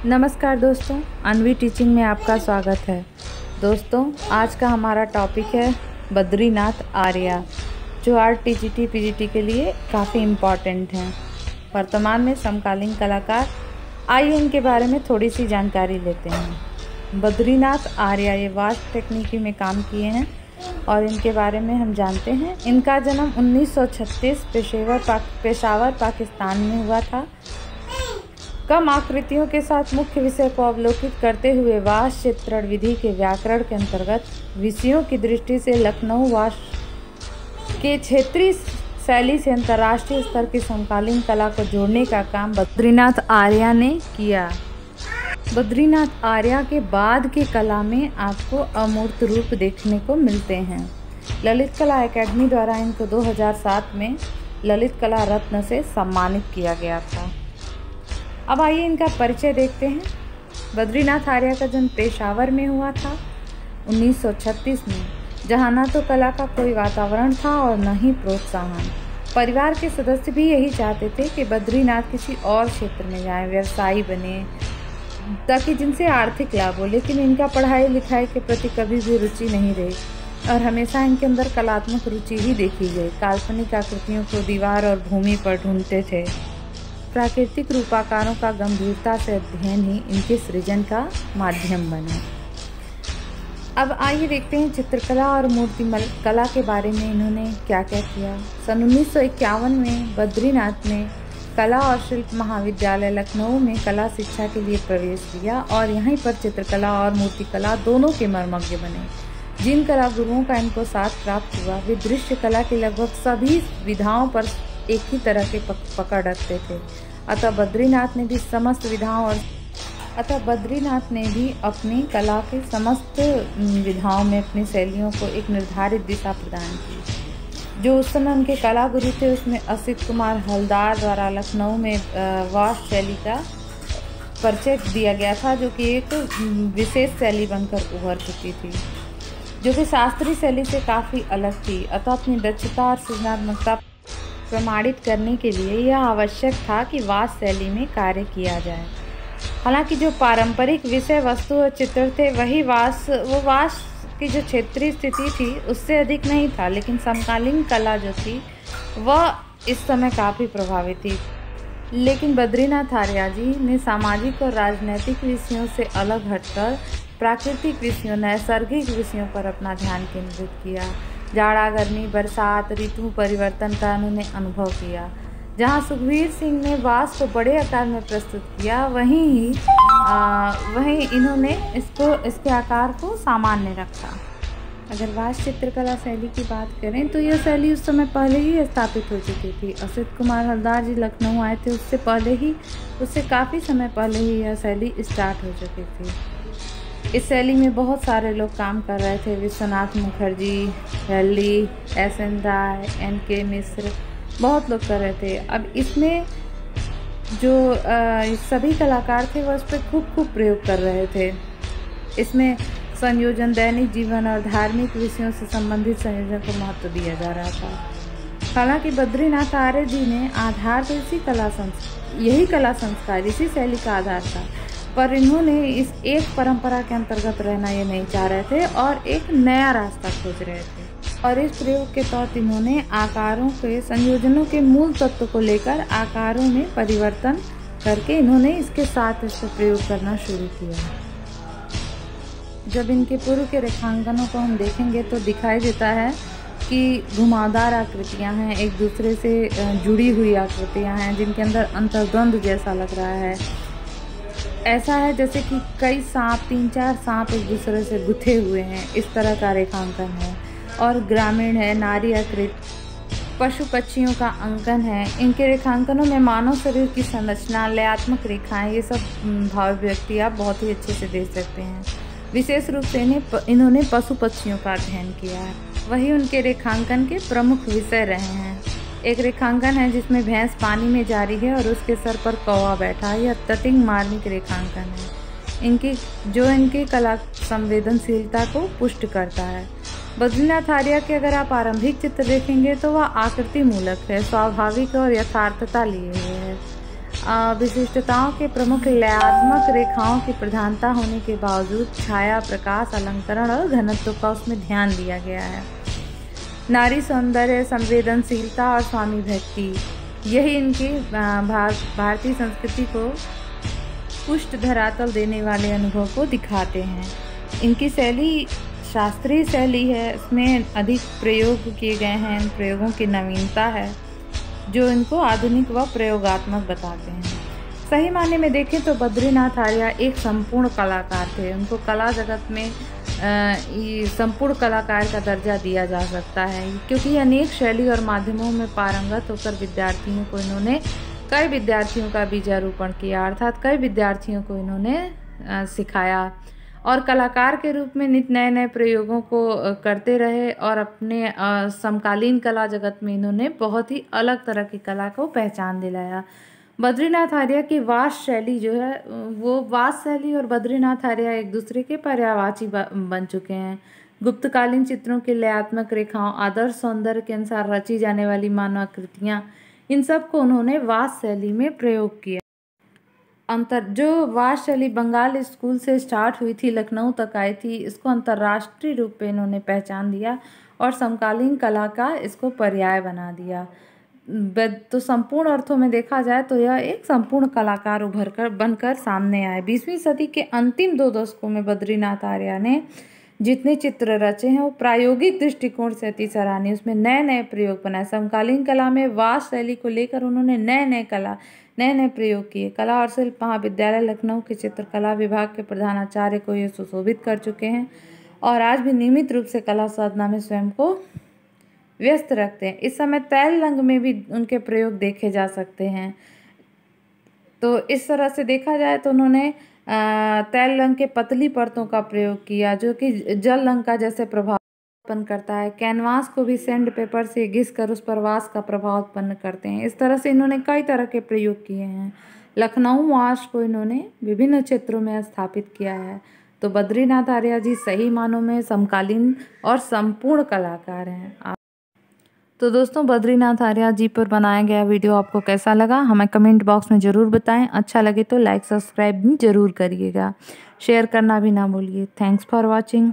नमस्कार दोस्तों, अनवी टीचिंग में आपका स्वागत है। दोस्तों, आज का हमारा टॉपिक है बद्रीनाथ आर्या, जो आरटीजीटी पीजीटी के लिए काफ़ी इम्पॉर्टेंट हैं। वर्तमान में समकालीन कलाकार, आइए इनके बारे में थोड़ी सी जानकारी लेते हैं। बद्रीनाथ आर्या ये वास्ट टेक्निकी में काम किए हैं और इनके बारे में हम जानते हैं। इनका जन्म 1936 पेशावर पाकिस्तान में हुआ था। कम आकृतियों के साथ मुख्य विषय को अवलोकित करते हुए वास्त चित्रण विधि के व्याकरण के अंतर्गत विषयों की दृष्टि से लखनऊ वास्त के क्षेत्रीय शैली से अंतर्राष्ट्रीय स्तर की समकालीन कला को जोड़ने का काम बद्रीनाथ आर्या ने किया। बद्रीनाथ आर्या के बाद की कला में आपको अमूर्त रूप देखने को मिलते हैं। ललित कला एकेडमी द्वारा इनको 2007 में ललित कला रत्न से सम्मानित किया गया था। अब आइए इनका परिचय देखते हैं। बद्रीनाथ आर्या का जन्म पेशावर में हुआ था 1936 में, जहां न तो कला का कोई वातावरण था और न ही प्रोत्साहन। परिवार के सदस्य भी यही चाहते थे कि बद्रीनाथ किसी और क्षेत्र में जाएं, व्यवसायी बने, ताकि जिनसे आर्थिक लाभ हो। लेकिन इनका पढ़ाई लिखाई के प्रति कभी भी रुचि नहीं रही और हमेशा इनके अंदर कलात्मक रुचि ही देखी गई। काल्पनिक आकृतियों को दीवार और भूमि पर ढूंढते थे। प्राकृतिक रूपाकारों का गंभीरता से अध्ययन ही इनके सृजन का माध्यम बना। अब आइए देखते हैं चित्रकला और मूर्ति कला के बारे में इन्होंने क्या क्या किया। सन 1951 में बद्रीनाथ ने कला और शिल्प महाविद्यालय लखनऊ में कला शिक्षा के लिए प्रवेश लिया और यहीं पर चित्रकला और मूर्तिकला दोनों के मर्मज्ञ बने। जिन कला गुरुओं का इनको साथ प्राप्त हुआ, वे दृश्य कला की लगभग सभी विधाओं पर एक ही तरह के पकड़ रखते थे। अतः बद्रीनाथ ने भी अपनी कला के समस्त विधाओं में अपनी शैलियों को एक निर्धारित दिशा प्रदान की। जो उस समय उनके कला गुरु थे, उसमें असित कुमार हलदार द्वारा लखनऊ में वास्त शैली का परिचय दिया गया था, जो कि एक विशेष शैली बनकर उभर चुकी थी, जो कि शास्त्रीय शैली से काफ़ी अलग थी। अतः अपनी दक्षता और सृजनात्मकता प्रमाणित करने के लिए यह आवश्यक था कि वास्त शैली में कार्य किया जाए। हालांकि जो पारंपरिक विषय वस्तु और चित्र थे, वो वास्त की जो क्षेत्रीय स्थिति थी उससे अधिक नहीं था, लेकिन समकालीन कला जो थी वह इस समय काफ़ी प्रभावित थी। लेकिन बद्रीनाथ आर्या जी ने सामाजिक और राजनैतिक विषयों से अलग हटकर प्राकृतिक विषयों, नैसर्गिक विषयों पर अपना ध्यान केंद्रित किया। जाड़ा, गर्मी, बरसात, ऋतु परिवर्तन का उन्होंने अनुभव किया। जहां सुखबीर सिंह ने वास्त को बड़े आकार में प्रस्तुत किया, वहीं इन्होंने इसके आकार को सामान्य रखा। अगर वास्त चित्रकला शैली की बात करें तो यह शैली उस समय पहले ही स्थापित हो चुकी थी। असित कुमार हलदार जी लखनऊ आए थे, उससे काफ़ी समय पहले ही यह शैली स्टार्ट हो चुकी थी। इस शैली में बहुत सारे लोग काम कर रहे थे। विश्वनाथ मुखर्जी, हेली, एस.एन. राय, N.K. मिश्र, बहुत लोग कर रहे थे। अब इसमें जो सभी कलाकार थे वह इस पर खूब प्रयोग कर रहे थे। इसमें संयोजन, दैनिक जीवन और धार्मिक विषयों से संबंधित संयोजन को महत्व दिया जा रहा था। हालांकि बद्रीनाथ आर्य जी ने आधार तो यही कला संस्कार, इसी शैली का आधार था, पर इन्होंने इस एक परंपरा के अंतर्गत रहना ये नहीं चाह रहे थे और एक नया रास्ता खोज रहे थे। और इस प्रयोग के तहत इन्होंने आकारों के संयोजनों के मूल तत्व को लेकर आकारों में परिवर्तन करके इन्होंने इसके साथ इसको प्रयोग करना शुरू किया। जब इनके पूर्व के रेखांकनों को हम देखेंगे तो दिखाई देता है कि घुमावदार आकृतियाँ हैं, एक दूसरे से जुड़ी हुई आकृतियाँ हैं, जिनके अंदर अंतर्द्वंद जैसा लग रहा है। ऐसा है जैसे कि कई 3-4 सांप एक दूसरे से गुथे हुए हैं, इस तरह का रेखांकन है। और ग्रामीण है, नारी आकृति, पशु पक्षियों का अंकन है। इनके रेखांकनों में मानव शरीर की संरचना, लयात्मक रेखाएं, ये सब भावाभिव्यक्ति आप बहुत ही अच्छे से देख सकते हैं। विशेष रूप से इन्होंने पशु पक्षियों का अध्ययन किया है, वही उनके रेखांकन के प्रमुख विषय रहे हैं। एक रेखांकन है जिसमें भैंस पानी में जा रही है और उसके सर पर कौवा बैठा है। यह तटिंग मार्मिक रेखांकन है, इनकी कला संवेदनशीलता को पुष्ट करता है। बद्रीनाथ आर्या के अगर आप आरंभिक चित्र देखेंगे तो वह आकृति मूलक है, स्वाभाविक और यथार्थता लिए हुए है। विशिष्टताओं के प्रमुख लयात्मक रेखाओं की प्रधानता होने के बावजूद छाया, प्रकाश, अलंकरण और घनत्व का उसमें ध्यान दिया गया है। नारी सौंदर्य, संवेदनशीलता और स्वामी भक्ति, यही इनकी भारतीय संस्कृति को पुष्ट धरातल देने वाले अनुभव को दिखाते हैं। इनकी शैली शास्त्रीय शैली है, इसमें अधिक प्रयोग किए गए हैं, इन प्रयोगों की नवीनता है जो इनको आधुनिक व प्रयोगात्मक बताते हैं। सही मायने में देखें तो बद्रीनाथ आर्य एक संपूर्ण कलाकार थे। उनको कला जगत में संपूर्ण कलाकार का दर्जा दिया जा सकता है, क्योंकि अनेक शैली और माध्यमों में पारंगत होकर कई विद्यार्थियों का बीजारोपण किया, अर्थात कई विद्यार्थियों को इन्होंने सिखाया और कलाकार के रूप में नित्य नए नए प्रयोगों को करते रहे और अपने समकालीन कला जगत में इन्होंने बहुत ही अलग तरह की कला को पहचान दिलाया। बद्रीनाथ आर्य की वास शैली जो है, वो वास शैली और बद्रीनाथ आर्य एक दूसरे के पर्यायवाची बन चुके हैं। गुप्तकालीन चित्रों की लयात्मक रेखाओं, आदर्श सौंदर्य के अनुसार रची जाने वाली मानवाकृतियाँ, इन सब को उन्होंने वास शैली में प्रयोग किया। जो वास शैली बंगाल स्कूल से स्टार्ट हुई थी, लखनऊ तक आई थी, इसको अंतर्राष्ट्रीय रूप में इन्होंने पहचान दिया और समकालीन कला का इसको पर्याय बना दिया। तो संपूर्ण अर्थों में देखा जाए तो यह एक संपूर्ण कलाकार बनकर सामने आए। 20वीं सदी के अंतिम 2 दशकों में बद्रीनाथ आर्य ने जितने चित्र रचे हैं वो प्रायोगिक दृष्टिकोण से अति सराहनीय, उसमें नए नए प्रयोग बनाए। समकालीन कला में वास शैली को लेकर उन्होंने नए नए प्रयोग किए। कला और शिल्प महाविद्यालय लखनऊ के चित्रकला विभाग के प्रधानाचार्य को ये सुशोभित कर चुके हैं और आज भी नियमित रूप से कला साधना में स्वयं को व्यस्त रखते हैं। इस समय तैल रंग में भी उनके प्रयोग देखे जा सकते हैं। तो इस तरह से देखा जाए तो उन्होंने तैल रंग के पतली परतों का प्रयोग किया जो कि जल रंग का जैसे प्रभाव उत्पन्न करता है। कैनवास को भी सैंड पेपर से घिस कर उस पर वास का प्रभाव उत्पन्न करते हैं। इस तरह से इन्होंने कई तरह के प्रयोग किए हैं। लखनऊ वास को इन्होंने विभिन्न क्षेत्रों में स्थापित किया है। तो बद्रीनाथ आर्य जी सही मानों में समकालीन और संपूर्ण कलाकार हैं। तो दोस्तों, बद्रीनाथ आर्य जी पर बनाया गया वीडियो आपको कैसा लगा हमें कमेंट बॉक्स में ज़रूर बताएं। अच्छा लगे तो लाइक सब्सक्राइब भी ज़रूर करिएगा, शेयर करना भी ना भूलिए। Thanks for watching.